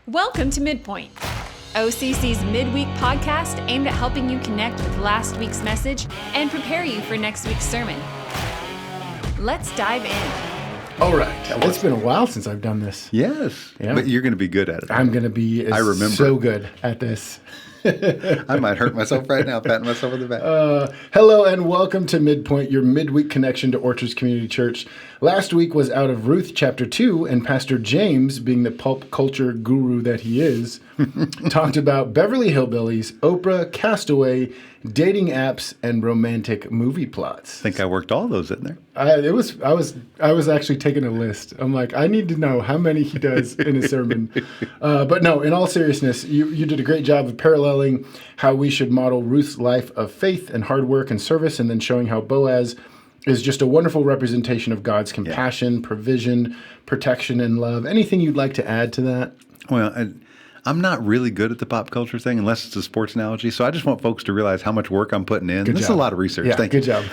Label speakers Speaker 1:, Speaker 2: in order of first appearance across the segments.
Speaker 1: Welcome to Midpoint, OCC's midweek podcast aimed at helping you connect with last week's message and prepare you for next week's sermon. Let's dive in.
Speaker 2: All right. It's been a while since I've done this.
Speaker 3: Yes.
Speaker 2: Yeah.
Speaker 3: But you're going to be good at it.
Speaker 2: I'm going to be so good at this.
Speaker 3: I might hurt myself right now, patting myself on the back.
Speaker 2: Hello and welcome to Midpoint, your midweek connection to Orchards Community Church. Last week was out of Ruth chapter 2, and Pastor James, being the pulp culture guru that he is, talked about Beverly Hillbillies, Oprah, Castaway, dating apps, and romantic movie plots.
Speaker 3: I think I worked all those in there.
Speaker 2: I was actually taking a list. I'm like, I need to know how many he does in a sermon. But no, in all seriousness, you did a great job of paralleling how we should model Ruth's life of faith and hard work and service, and then showing how Boaz is just a wonderful representation of God's compassion, provision, protection, and love. Anything you'd like to add to that?
Speaker 3: Well, I'm not really good at the pop culture thing unless it's a sports analogy. So I just want folks to realize how much work I'm putting in. This is a lot of research.
Speaker 2: Yeah,
Speaker 3: Thank
Speaker 2: good
Speaker 3: you.
Speaker 2: job.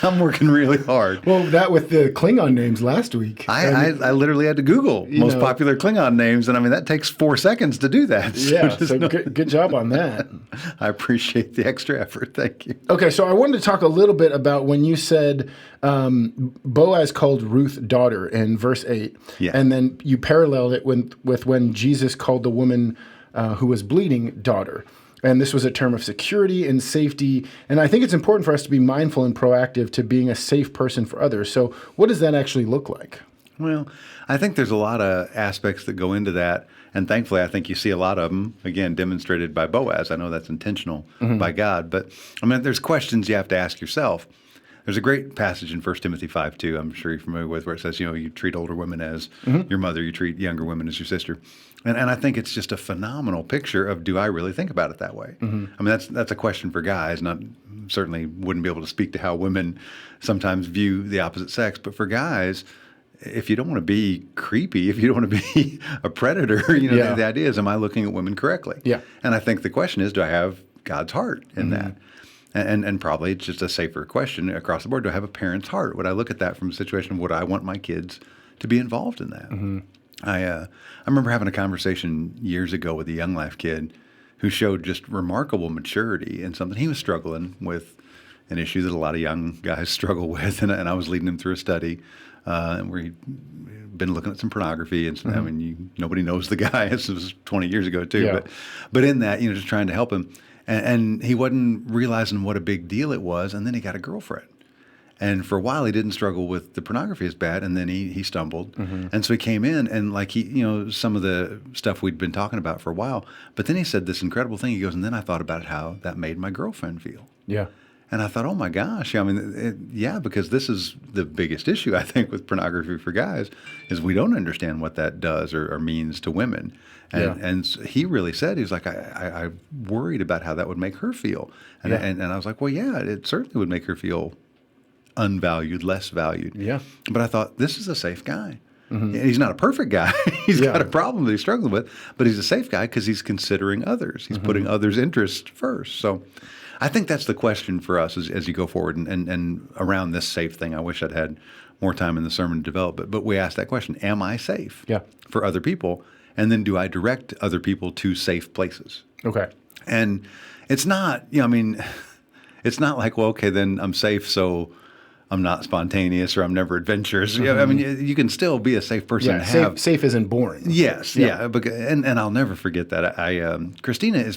Speaker 3: I'm working really hard.
Speaker 2: Well, that with the Klingon names last week.
Speaker 3: I literally had to Google most popular Klingon names, and I mean, that takes 4 seconds to do that.
Speaker 2: So good job on that.
Speaker 3: I appreciate the extra effort. Thank you.
Speaker 2: Okay, so I wanted to talk a little bit about when you said Boaz called Ruth daughter in verse 8, and then you paralleled it with when Jesus called the woman who was bleeding daughter. And this was a term of security and safety. And I think it's important for us to be mindful and proactive to being a safe person for others. So what does that actually look like?
Speaker 3: Well, I think there's a lot of aspects that go into that. And thankfully, I think you see a lot of them, again, demonstrated by Boaz. I know that's intentional by God. But, I mean, there's questions you have to ask yourself. There's a great passage in 1 Timothy 5:2, I'm sure you're familiar with, where it says, you treat older women as your mother, you treat younger women as your sister. And I think it's just a phenomenal picture of, do I really think about it that way? I mean, that's a question for guys. Certainly wouldn't be able to speak to how women sometimes view the opposite sex. But for guys, if you don't want to be creepy, if you don't want to be a predator, the idea is, am I looking at women correctly?
Speaker 2: Yeah.
Speaker 3: And I think the question is, do I have God's heart in that? And probably it's just a safer question across the board. Do I have a parent's heart? Would I look at that from a situation of, would I want my kids to be involved in that? I remember having a conversation years ago with a Young Life kid who showed just remarkable maturity in something. He was struggling with an issue that a lot of young guys struggle with, and I was leading him through a study where he'd been looking at some pornography. And I mean, nobody knows the guy. This was 20 years ago too.
Speaker 2: Yeah.
Speaker 3: But in that, just trying to help him. And he wasn't realizing what a big deal it was, and then he got a girlfriend. And for a while, he didn't struggle with the pornography as bad, and then he stumbled. And so he came in, and some of the stuff we'd been talking about for a while. But then he said this incredible thing. He goes, and then I thought about how that made my girlfriend feel.
Speaker 2: Yeah.
Speaker 3: And I thought, oh my gosh, I mean, because this is the biggest issue, I think, with pornography for guys, is we don't understand what that does or means to women. And so he really said, he was like, I worried about how that would make her feel. And I was like, well, yeah, it certainly would make her feel unvalued, less valued.
Speaker 2: Yeah.
Speaker 3: But I thought, this is a safe guy. He's not a perfect guy. He's got a problem that he's struggling with, but he's a safe guy because he's considering others. He's putting others' interests first. So I think that's the question for us as you go forward and around this safe thing. I wish I'd had more time in the sermon to develop it, but we asked that question, am I safe for other people? And then do I direct other people to safe places?
Speaker 2: Okay.
Speaker 3: And it's not, it's not like, well, okay, then I'm safe, so I'm not spontaneous or I'm never adventurous. I mean, you can still be a safe person.
Speaker 2: Safe isn't boring.
Speaker 3: Yes, and I'll never forget that. Christina is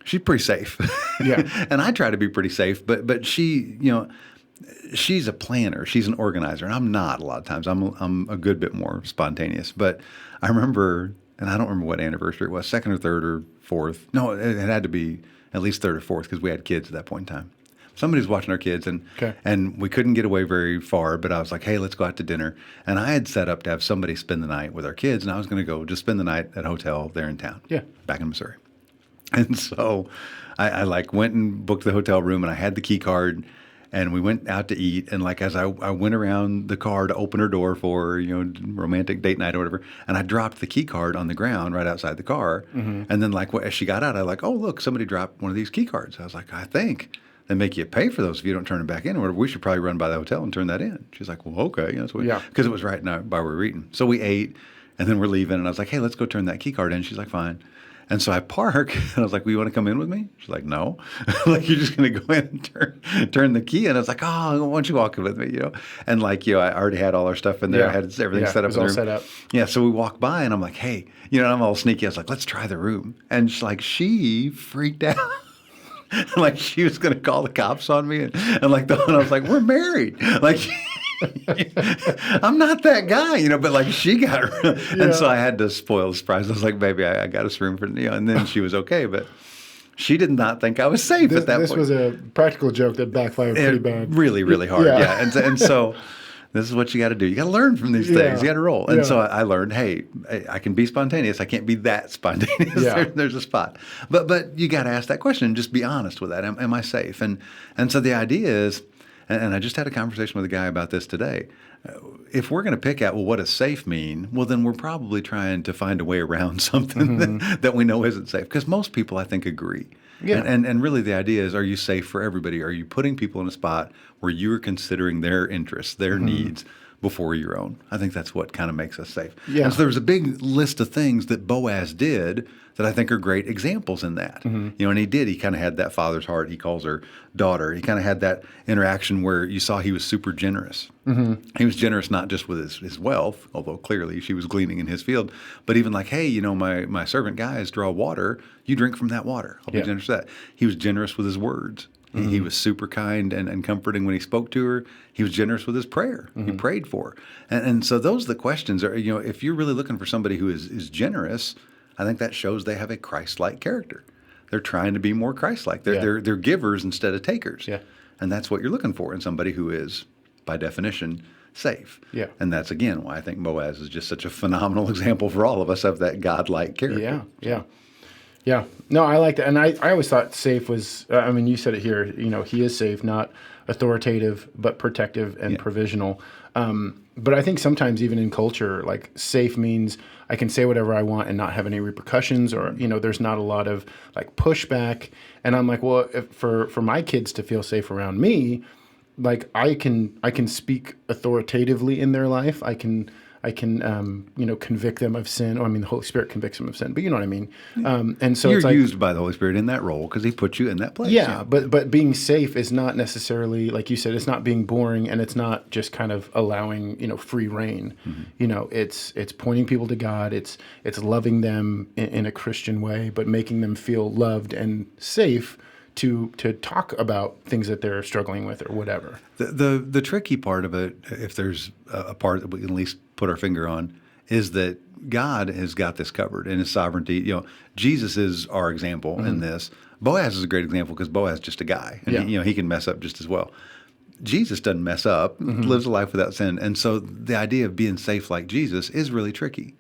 Speaker 3: she's pretty safe. Yeah. And I try to be pretty safe, but she, she's a planner. She's an organizer, and I'm not a lot of times. I'm a good bit more spontaneous. But I remember, and I don't remember what anniversary it was, second or third or fourth. No, it had to be at least third or fourth because we had kids at that point in time. Somebody was watching our kids, and we couldn't get away very far, but I was like, hey, let's go out to dinner. And I had set up to have somebody spend the night with our kids, and I was going to go just spend the night at a hotel there in town, back in Missouri. And so I went and booked the hotel room, and I had the key card, and we went out to eat. And as I went around the car to open her door for, romantic date night or whatever, and I dropped the key card on the ground right outside the car. And then as she got out, I oh, look, somebody dropped one of these key cards. I was like, I think they make you pay for those if you don't turn them back in or whatever. We should probably run by the hotel and turn that in. She's like, well, okay. Because it was right by where we were eating. So we ate. And then we're leaving, and I was like, hey, let's go turn that key card in. She's like, fine. And so I park, and I was like, well, you want to come in with me? She's like, no. Like, you're just going to go in and turn the key. And I was like, oh, why don't you walk in with me, And like, I already had all our stuff in there. I had everything set up.
Speaker 2: It was all set up.
Speaker 3: Yeah, so we walk by, and I'm like, hey, I'm all sneaky. I was like, let's try the room. And she freaked out. Like, she was going to call the cops on me. And like, I was like, we're married. Like, I'm not that guy, but like she got her. And so I had to spoil the surprise. I was like, baby, I got us room for, and then she was okay. But she did not think I was safe at that point.
Speaker 2: This was a practical joke that backfired pretty bad.
Speaker 3: Really, really hard. Yeah. And so this is what you got to do. You got to learn from these things. You got to roll. And so I learned, hey, I can be spontaneous. I can't be that spontaneous. There's a spot. But you got to ask that question and just be honest with that. Am I safe? And so the idea is, and I just had a conversation with a guy about this today. If we're going to pick out, well, what does safe mean? Well, then we're probably trying to find a way around something that we know isn't safe. Because most people, I think, agree. Yeah. And really the idea is, are you safe for everybody? Are you putting people in a spot where you are considering their interests, their needs before your own? I think that's what kind of makes us safe. Yeah. And so there was a big list of things that Boaz did that I think are great examples in that. And he kind of had that father's heart. He calls her daughter. He kind of had that interaction where you saw he was super generous. He was generous not just with his wealth, although clearly she was gleaning in his field, but even like, hey, my servant guys draw water. You drink from that water. I'll be generous with that. He was generous with his words. He was super kind and comforting when he spoke to her. He was generous with his prayer. He prayed for her. And so those are the questions. Are if you're really looking for somebody who is generous, I think that shows they have a Christ-like character. They're trying to be more Christ-like. They're givers instead of takers. Yeah. And that's what you're looking for in somebody who is, by definition, safe. Yeah. And that's, again, why I think Boaz is just such a phenomenal example for all of us of that God-like character.
Speaker 2: Yeah. No, I like that. And I always thought safe was, you said it here, he is safe, not authoritative, but protective and provisional. But I think sometimes even in culture, like safe means I can say whatever I want and not have any repercussions, or, there's not a lot of like pushback. And I'm like, well, if for my kids to feel safe around me, like I can speak authoritatively in their life. I can convict them of sin. The Holy Spirit convicts them of sin, but you know what I mean? And so
Speaker 3: you're
Speaker 2: it's like,
Speaker 3: used by the Holy Spirit in that role because he put you in that place.
Speaker 2: Yeah, but being safe is not necessarily, like you said, it's not being boring, and it's not just kind of allowing, free reign. It's pointing people to God. It's loving them in a Christian way, but making them feel loved and safe to talk about things that they're struggling with or whatever.
Speaker 3: The tricky part of it, if there's a part that we can at least put our finger on, is that God has got this covered in his sovereignty. Jesus is our example in this. Boaz is a great example because Boaz is just a guy. And he can mess up just as well. Jesus doesn't mess up, lives a life without sin. And so the idea of being safe like Jesus is really tricky.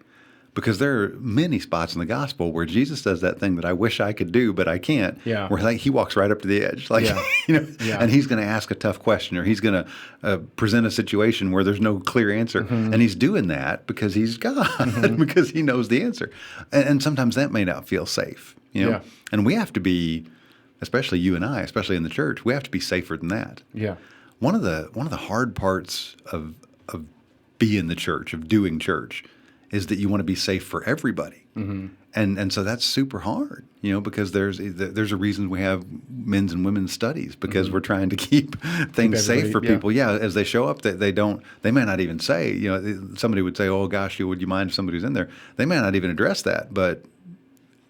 Speaker 3: Because there are many spots in the gospel where Jesus does that thing that I wish I could do, but I can't. Yeah. Where like he walks right up to the edge, and he's going to ask a tough question, or he's going to present a situation where there's no clear answer, and he's doing that because he's God, because he knows the answer, and sometimes that may not feel safe, And we have to be, especially you and I, especially in the church, we have to be safer than that. Yeah. One of the hard parts of being the church, of doing church, is that you want to be safe for everybody. And so that's super hard, because there's a reason we have men's and women's studies, because we're trying to keep things safe for people. Yeah, as they show up, they may not even say, somebody would say, oh gosh, would you mind if somebody's in there? They may not even address that, but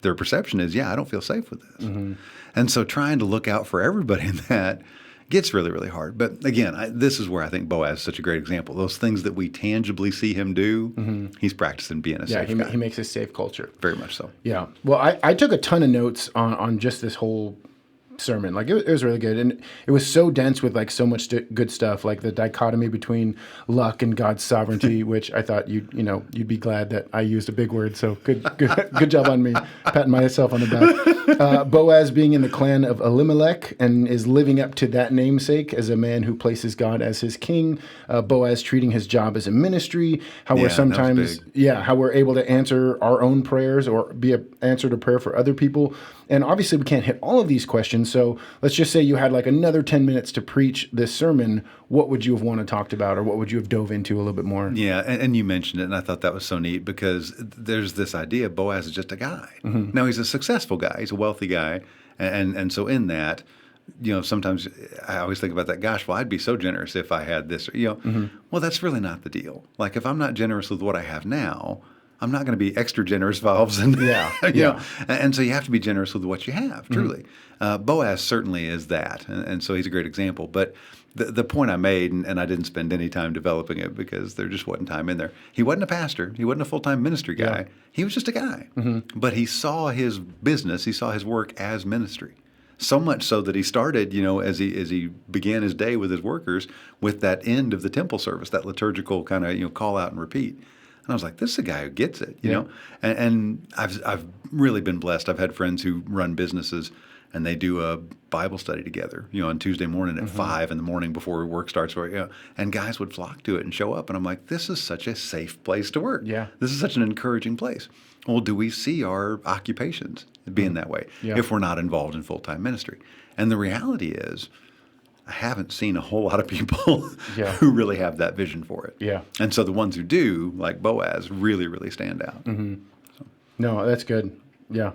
Speaker 3: their perception is, I don't feel safe with this. And so trying to look out for everybody in that gets really, really hard. But again, this is where I think Boaz is such a great example. Those things that we tangibly see him do, he's practicing being a safe guy.
Speaker 2: He makes a safe culture.
Speaker 3: Very much so.
Speaker 2: Yeah. Well, I took a ton of notes on just this whole sermon. Like it was really good, and it was so dense with like so much good stuff, like the dichotomy between luck and God's sovereignty, which I thought you'd be glad that I used a big word. So good job on me, patting myself on the back. Boaz being in the clan of Elimelech and is living up to that namesake as a man who places God as his king. Boaz treating his job as a ministry. How we're sometimes how we're able to answer our own prayers or be an answer to prayer for other people. And obviously we can't hit all of these questions. So let's just say you had like another 10 minutes to preach this sermon. What would you have wanted talked about, or what would you have dove into a little bit more?
Speaker 3: Yeah, and you mentioned it, and I thought that was so neat because there's this idea Boaz is just a guy. Now, he's a successful guy. He's a wealthy guy. And so in that, sometimes I always think about that, gosh, well, I'd be so generous if I had this. Well, that's really not the deal. Like, if I'm not generous with what I have now, I'm not going to be extra generous valves. And, and so you have to be generous with what you have, truly. Boaz certainly is that. And so he's a great example. But the point I made, and I didn't spend any time developing it because there just wasn't time in there. He wasn't a pastor. He wasn't a full-time ministry guy. He was just a guy. But he saw his business, he saw his work as ministry. So much so that he started, as he began his day with his workers, with that end of the temple service, that liturgical kind of, call out and repeat. And I was like, this is a guy who gets it, know. And I've really been blessed. I've had friends who run businesses, and they do a Bible study together, on Tuesday morning at 5 in the morning before work starts. And guys would flock to it and show up. And I'm like, this is such a safe place to work.
Speaker 2: Yeah.
Speaker 3: This is such an encouraging place. Well, do we see our occupations being that way if we're not involved in full-time ministry? And the reality is, I haven't seen a whole lot of people who really have that vision for it.
Speaker 2: Yeah.
Speaker 3: And so the ones who do, like Boaz, really, really stand out.
Speaker 2: So. No, that's good. Yeah.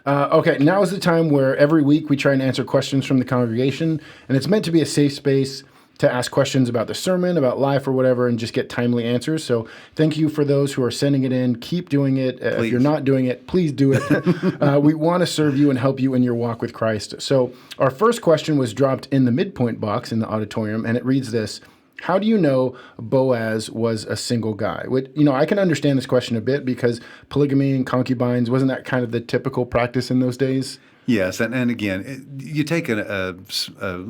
Speaker 2: Okay, now is the time where every week we try and answer questions from the congregation, and it's meant to be a safe space to ask questions about the sermon, about life, or whatever, and just get timely answers. So thank you for those who are sending it in. Keep doing it. If you're not doing it, please do it. We want to serve you and help you in your walk with Christ. So our first question was dropped in the midpoint box in the auditorium, and it reads this: how do you know Boaz was a single guy? I can understand this question a bit because polygamy and concubines, wasn't that kind of the typical practice in those days?
Speaker 3: Yes, and again, you take a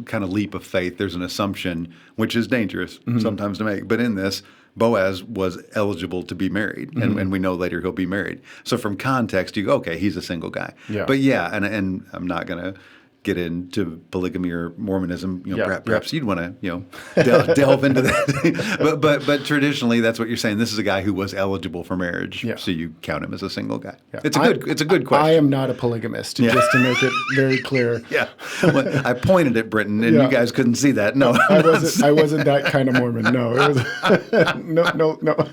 Speaker 3: kind of leap of faith. There's an assumption, which is dangerous sometimes to make. But in this, Boaz was eligible to be married, and we know later he'll be married. So from context, you go, okay, he's a single guy.
Speaker 2: Yeah.
Speaker 3: But and I'm not going to get into polygamy or Mormonism. Perhaps you'd want to delve into that. but traditionally, that's what you're saying. This is a guy who was eligible for marriage, so you count him as a single guy. Yeah. It's a good question.
Speaker 2: I am not a polygamist, just to make it very clear.
Speaker 3: Yeah, well, I pointed at Brenton, and you guys couldn't see that. No,
Speaker 2: I wasn't that kind of Mormon. No, it was no.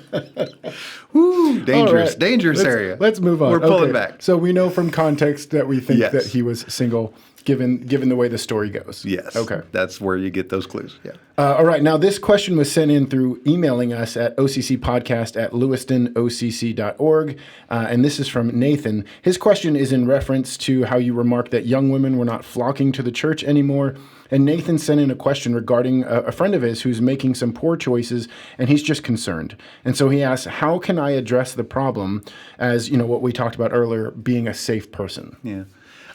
Speaker 3: Woo, dangerous area.
Speaker 2: Let's move on.
Speaker 3: We're pulling back.
Speaker 2: So we know from context that we think that he was single. Given the way the story goes.
Speaker 3: Yes.
Speaker 2: Okay.
Speaker 3: That's where you get those clues. Yeah.
Speaker 2: All right. Now, this question was sent in through emailing us at occpodcast@lewistonocc.org. And this is from Nathan. His question is in reference to how you remarked that young women were not flocking to the church anymore. And Nathan sent in a question regarding a friend of his who's making some poor choices, and he's just concerned. And so he asks, how can I address the problem as, what we talked about earlier, being a safe person?
Speaker 3: Yeah.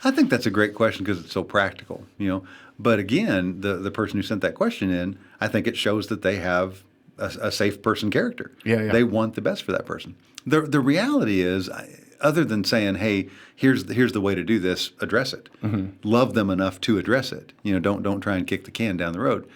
Speaker 3: I think that's a great question because it's so practical, But again, the person who sent that question in, I think it shows that they have a safe person character.
Speaker 2: Yeah.
Speaker 3: They want the best for that person. The reality is, other than saying, hey, here's the way to do this, address it. Love them enough to address it. Don't try and kick the can down the road.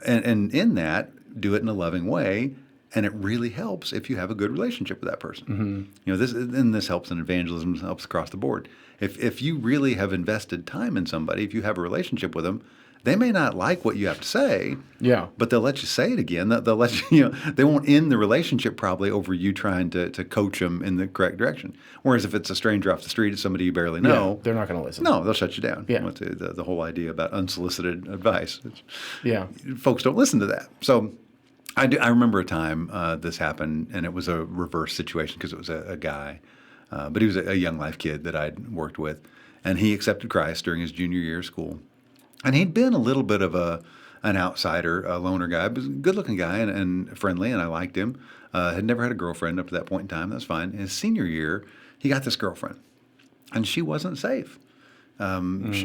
Speaker 3: And in that, do it in a loving way. And it really helps if you have a good relationship with that person. This helps in evangelism, helps across the board. If you really have invested time in somebody, if you have a relationship with them, they may not like what you have to say, but they'll let you say it again. They'll let you, they won't end the relationship probably over you trying to coach them in the correct direction. Whereas if it's a stranger off the street, it's somebody you barely know,
Speaker 2: they're not going to listen.
Speaker 3: No, they'll shut you down.
Speaker 2: Yeah.
Speaker 3: The whole idea about unsolicited advice.
Speaker 2: Yeah.
Speaker 3: Folks don't listen to that. So I remember a time this happened, and it was a reverse situation because it was a guy. But he was a Young Life kid that I'd worked with, and he accepted Christ during his junior year of school. And he'd been a little bit of an outsider, a loner guy, but a good-looking guy and friendly, and I liked him. Had never had a girlfriend up to that point in time. That's fine. In his senior year, he got this girlfriend, and she wasn't safe.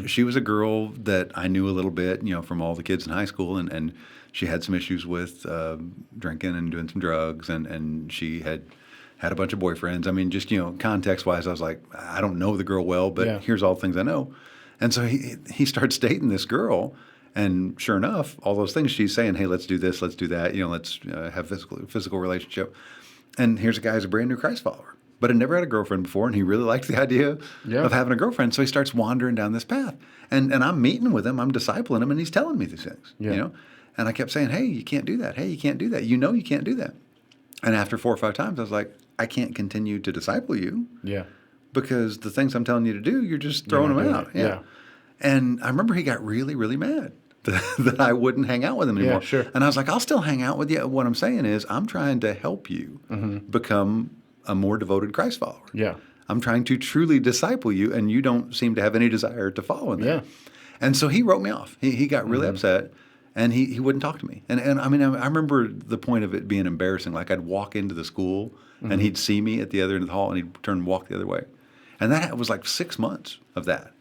Speaker 3: She was a girl that I knew a little bit, from all the kids in high school, and she had some issues with drinking and doing some drugs, and she had a bunch of boyfriends. I mean, just, context-wise, I was like, I don't know the girl well, but here's all the things I know. And so he starts dating this girl, and sure enough, all those things she's saying, hey, let's do this, let's do that, let's have physical relationship. And here's a guy who's a brand new Christ follower. but had never had a girlfriend before, and he really liked the idea
Speaker 2: Yeah.
Speaker 3: of having a girlfriend. So he starts wandering down this path. And I'm meeting with him, I'm discipling him, and he's telling me these things,
Speaker 2: Yeah.
Speaker 3: you know? And I kept saying, hey, you can't do that. Hey, you can't do that. You know you can't do that. And after 4 or 5 times, I was like, I can't continue to disciple you
Speaker 2: Yeah.
Speaker 3: because the things I'm telling you to do, you're just throwing
Speaker 2: not
Speaker 3: them
Speaker 2: doing
Speaker 3: out.
Speaker 2: it. Yeah.
Speaker 3: And I remember he got really, really mad that I wouldn't hang out with him anymore.
Speaker 2: Yeah, sure.
Speaker 3: And I was like, I'll still hang out with you. What I'm saying is I'm trying to help you become a more devoted Christ follower.
Speaker 2: Yeah.
Speaker 3: I'm trying to truly disciple you, and you don't seem to have any desire to follow in that.
Speaker 2: Yeah.
Speaker 3: And so he wrote me off. He got really upset, and he wouldn't talk to me. And I mean, I remember the point of it being embarrassing. Like I'd walk into the school, and he'd see me at the other end of the hall, and he'd turn and walk the other way. And that was like 6 months of that.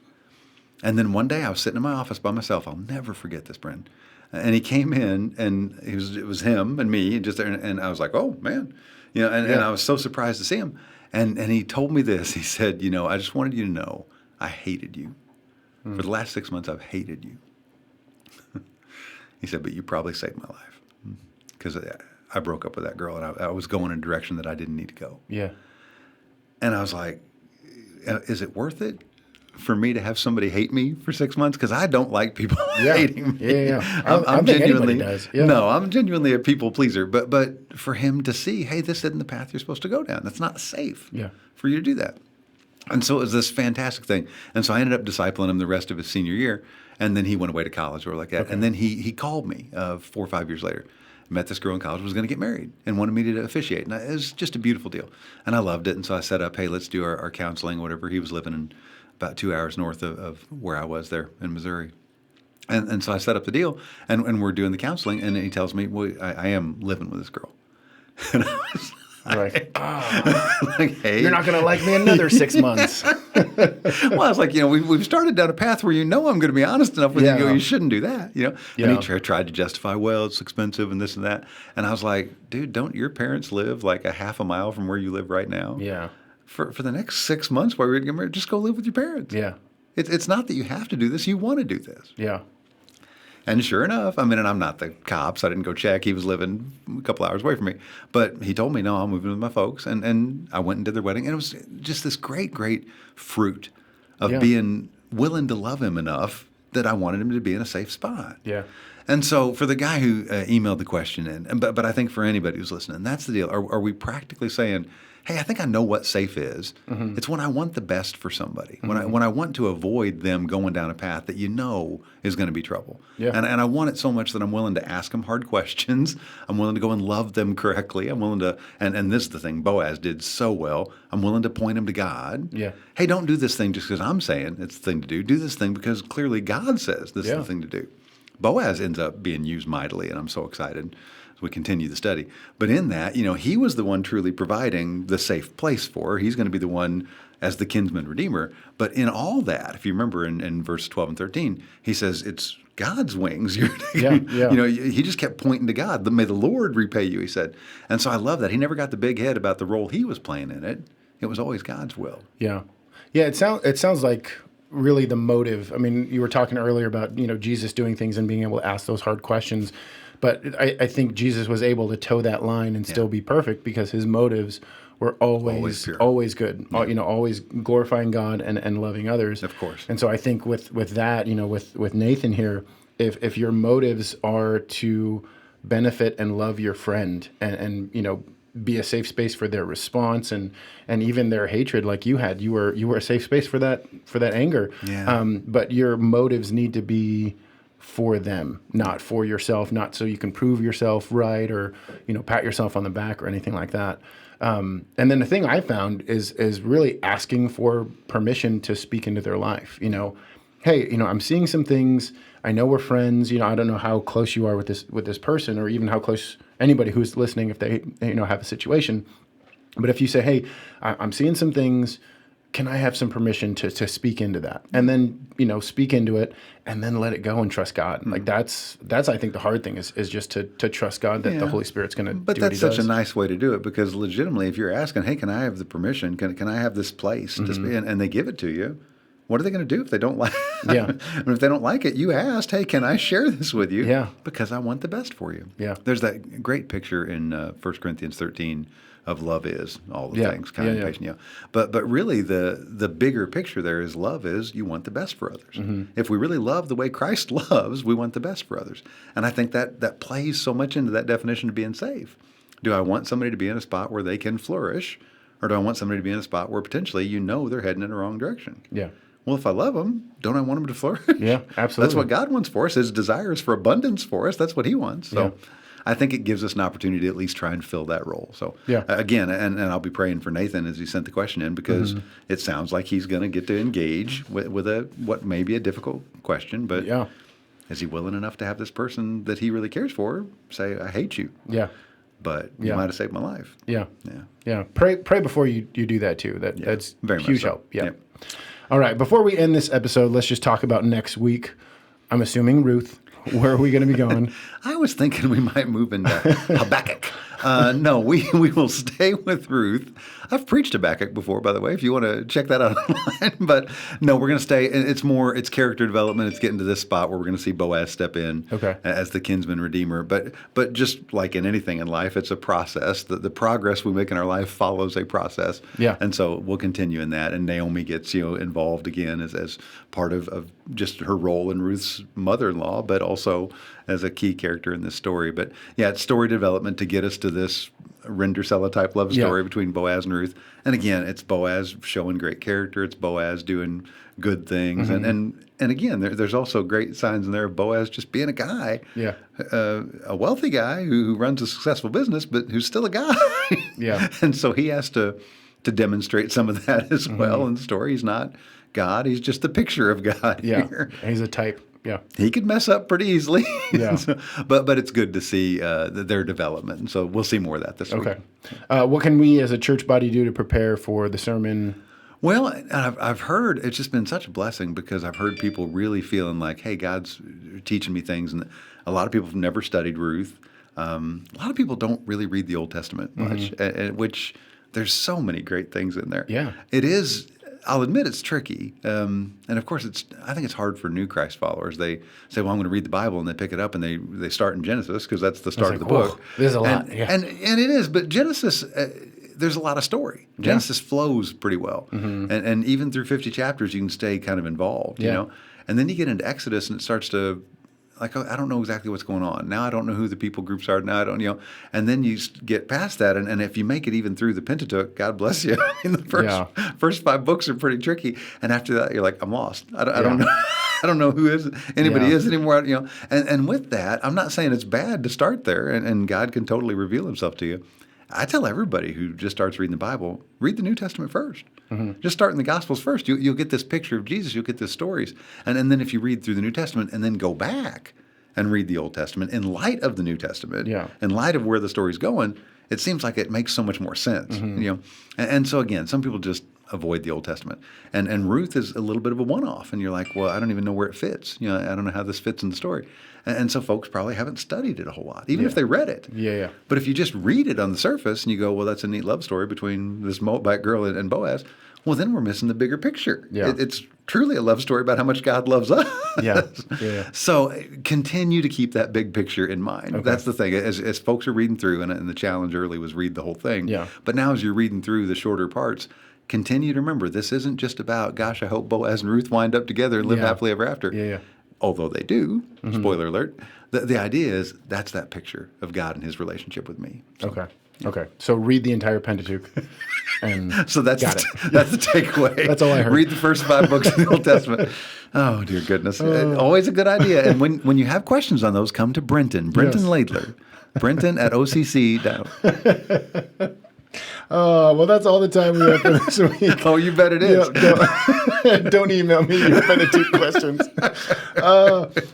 Speaker 3: And then one day I was sitting in my office by myself. I'll never forget this, Bren. And he came in, and it was him and me, and I was like, oh man, you know. And I was so surprised to see him. And he told me this. He said, you know, I just wanted you to know I hated you. For the last 6 months, I've hated you. He said, but you probably saved my life because I broke up with that girl, and I was going in a direction that I didn't need to go.
Speaker 2: Yeah.
Speaker 3: And I was like, is it worth it for me to have somebody hate me for 6 months? Because I don't like people hating me.
Speaker 2: Yeah.
Speaker 3: I'm
Speaker 2: think
Speaker 3: genuinely
Speaker 2: anybody does. Yeah.
Speaker 3: No, I'm genuinely a people pleaser. But for him to see, hey, this isn't the path you're supposed to go down. That's not safe for you to do that. And so it was this fantastic thing. And so I ended up discipling him the rest of his senior year. And then he went away to college or like that. Okay. And then he called me 4 or 5 years later. Met this girl in college, was going to get married, and wanted me to officiate. And it was just a beautiful deal. And I loved it. And so I set up, hey, let's do our counseling, whatever. He was living in about 2 hours north of where I was there in Missouri. And so I set up the deal, and we're doing the counseling. And he tells me, well, I am living with this girl. And I was like, hey.
Speaker 2: You're not going to like me another 6 months.
Speaker 3: Well, I was like, you know, we've started down a path where I'm going to be honest enough with you. You go, you shouldn't do that, you know. And he tried to justify, well, it's expensive and this and that. And I was like, dude, don't your parents live like a half a mile from where you live right now?
Speaker 2: Yeah.
Speaker 3: For the next 6 months while we're getting married, just go live with your parents.
Speaker 2: Yeah.
Speaker 3: It's not that you have to do this. You want to do this.
Speaker 2: Yeah.
Speaker 3: And sure enough, I mean, and I'm not the cops. I didn't go check. He was living a couple hours away from me. But he told me, no, I'm moving with my folks. And I went and did their wedding. And it was just this great, great fruit of being willing to love him enough that I wanted him to be in a safe spot.
Speaker 2: Yeah.
Speaker 3: And so for the guy who emailed the question in, but I think for anybody who's listening, that's the deal. Are we practically saying, hey, I think I know what safe is. Mm-hmm. It's when I want the best for somebody, when I want to avoid them going down a path that you know is going to be trouble. Yeah. And I want it so much that I'm willing to ask them hard questions. I'm willing to go and love them correctly. I'm willing to, and this is the thing Boaz did so well, I'm willing to point them to God. Yeah. Hey, don't do this thing just because I'm saying it's the thing to do. Do this thing because clearly God says this is the thing to do. Boaz ends up being used mightily, and I'm so excited as we continue the study. But in that, you know, he was the one truly providing the safe place for her. He's going to be the one as the kinsman redeemer. But in all that, if you remember in verse 12 and 13, he says it's God's wings. You know, he just kept pointing to God. May the Lord repay you, he said. And so I love that. He never got the big head about the role he was playing in it. It was always God's will.
Speaker 2: Yeah. Yeah, it sounds like really the motive. I mean, you were talking earlier about, you know, Jesus doing things and being able to ask those hard questions. But I think Jesus was able to toe that line and still be perfect because his motives were always good. Yeah. You know, always glorifying God and loving others.
Speaker 3: Of course.
Speaker 2: And so I think with that, you know, with Nathan here, if your motives are to benefit and love your friend and you know, be a safe space for their response and even their hatred, like you had, you were a safe space for that anger. Yeah. But your motives need to be for them, not for yourself, not so you can prove yourself right or, you know, pat yourself on the back or anything like that. And then the thing I found is really asking for permission to speak into their life. You know, hey, you know, I'm seeing some things. I know we're friends. You know, I don't know how close you are with this person, or even how close anybody who's listening, if they, you know, have a situation. But if you say, hey, I'm seeing some things, can I have some permission to speak into that? And then, you know, speak into it and then let it go and trust God. Like that's I think the hard thing is just to trust God that the Holy Spirit's going to do what he does.
Speaker 3: But that's such a nice way to do it, because legitimately, if you're asking, hey, can I have the permission? Can I have this place to speak? And they give it to you. What are they going to do if they don't like it? Yeah. And if they don't like it, you asked, hey, can I share this with you? Yeah. Because I want the best for you. Yeah. There's that great picture in 1 Corinthians 13 of love is, all the
Speaker 2: Yeah.
Speaker 3: things, kind and patient, But really the bigger picture there is love is you want the best for others.
Speaker 2: Mm-hmm.
Speaker 3: If we really love the way Christ loves, we want the best for others. And I think that plays so much into that definition of being safe. Do I want somebody to be in a spot where they can flourish, or do I want somebody to be in a spot where potentially they're heading in the wrong direction?
Speaker 2: Yeah.
Speaker 3: Well, if I love them, don't I want them to flourish?
Speaker 2: Yeah, absolutely.
Speaker 3: That's what God wants for us. His desire is for abundance for us. That's what he wants. So I think it gives us an opportunity to at least try and fill that role. So again, and I'll be praying for Nathan as he sent the question in, because it sounds like he's going to get to engage with what may be a difficult question, but is he willing enough to have this person that he really cares for say, I hate you?
Speaker 2: Yeah.
Speaker 3: But you might have saved my life.
Speaker 2: Yeah. Pray before you do that too. That's
Speaker 3: very
Speaker 2: huge
Speaker 3: much so.
Speaker 2: help. Yeah. All right. Before we end this episode, let's just talk about next week. I'm assuming Ruth. Where are we going to be going?
Speaker 3: I was thinking we might move into Habakkuk. No, we will stay with Ruth. I've preached Habakkuk before, by the way, if you want to check that out online. But no, we're going to stay. It's character development. It's getting to this spot where we're going to see Boaz step in as the kinsman redeemer. But just like in anything in life, it's a process. The progress we make in our life follows a process.
Speaker 2: Yeah.
Speaker 3: And so we'll continue in that. And Naomi gets involved again as part of just her role in Ruth's mother-in-law, but also as a key character in this story. But it's story development to get us to this Rendersella type love story between Boaz and Ruth. And again, it's Boaz showing great character. It's Boaz doing good things. And again, there's also great signs in there of Boaz just being a guy, a wealthy guy who runs a successful business, but who's still a guy. And so he has to demonstrate some of that as well in the story. He's not God. He's just the picture of God here.
Speaker 2: He's a type. Yeah.
Speaker 3: He could mess up pretty easily.
Speaker 2: Yeah.
Speaker 3: But it's good to see their development. And so we'll see more of that this week.
Speaker 2: Okay. What can we as a church body do to prepare for the sermon?
Speaker 3: Well, I've heard it's just been such a blessing, because I've heard people really feeling like, hey, God's teaching me things. And a lot of people have never studied Ruth. A lot of people don't really read the Old Testament much, which there's so many great things in there.
Speaker 2: Yeah.
Speaker 3: It is. I'll admit it's tricky. And of course, I think it's hard for new Christ followers. They say, well, I'm going to read the Bible, and they pick it up and they start in Genesis because that's the start of the book.
Speaker 2: There's a lot.
Speaker 3: And it is, but Genesis, there's a lot of story. Genesis flows pretty well. And even through 50 chapters, you can stay kind of involved, you know. And then you get into Exodus, and it starts to, like, I don't know exactly what's going on. Now I don't know who the people groups are. Now I don't, and then you get past that. And if you make it even through the Pentateuch, God bless you. I mean, the first 5 books are pretty tricky. And after that, you're like, I'm lost. I don't know. I don't know who anybody is anymore. And with that, I'm not saying it's bad to start there, and God can totally reveal himself to you. I tell everybody who just starts reading the Bible, read the New Testament first. Just start in the Gospels first. You'll get this picture of Jesus. You'll get the stories. And then if you read through the New Testament and then go back and read the Old Testament in light of the New Testament, in light of where the story's going, it seems like it makes so much more sense. And so again, some people just avoid the Old Testament. And Ruth is a little bit of a one-off. And you're like, well, I don't even know where it fits. I don't know how this fits in the story. And so folks probably haven't studied it a whole lot, even if they read it. But if you just read it on the surface and you go, well, that's a neat love story between this Moabite girl and Boaz, well, then we're missing the bigger picture. It's truly a love story about how much God loves us. So continue to keep that big picture in mind. That's the thing. As folks are reading through, and the challenge early was read the whole thing. But now as you're reading through the shorter parts, continue to remember, this isn't just about, gosh, I hope Boaz and Ruth wind up together and live happily ever after. Although they do, spoiler alert, the idea is that's that picture of God and his relationship with me. So.
Speaker 2: Okay. So read the entire Pentateuch. And
Speaker 3: so that's the takeaway.
Speaker 2: That's all I heard.
Speaker 3: Read the first 5 books of the Old Testament. Oh, dear goodness. Always a good idea. And when you have questions on those, come to Brenton Laidler. Brenton at OCC.
Speaker 2: Well, that's all the time we have for this week.
Speaker 3: Oh, you bet it is.
Speaker 2: Don't email me your Pentateuch questions.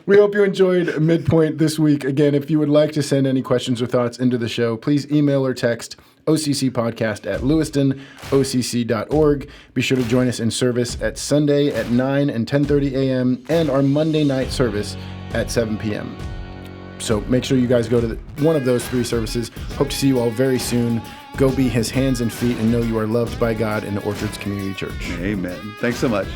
Speaker 2: We hope you enjoyed Midpoint this week. Again, if you would like to send any questions or thoughts into the show, please email or text OCCpodcast@lewistonocc.org. Be sure to join us in service at Sunday at 9 and 10:30 a.m. and our Monday night service at 7 p.m. So make sure you guys go to one of those 3 services. Hope to see you all very soon. Go be his hands and feet and know you are loved by God in the Orchards Community Church.
Speaker 3: Amen. Thanks so much.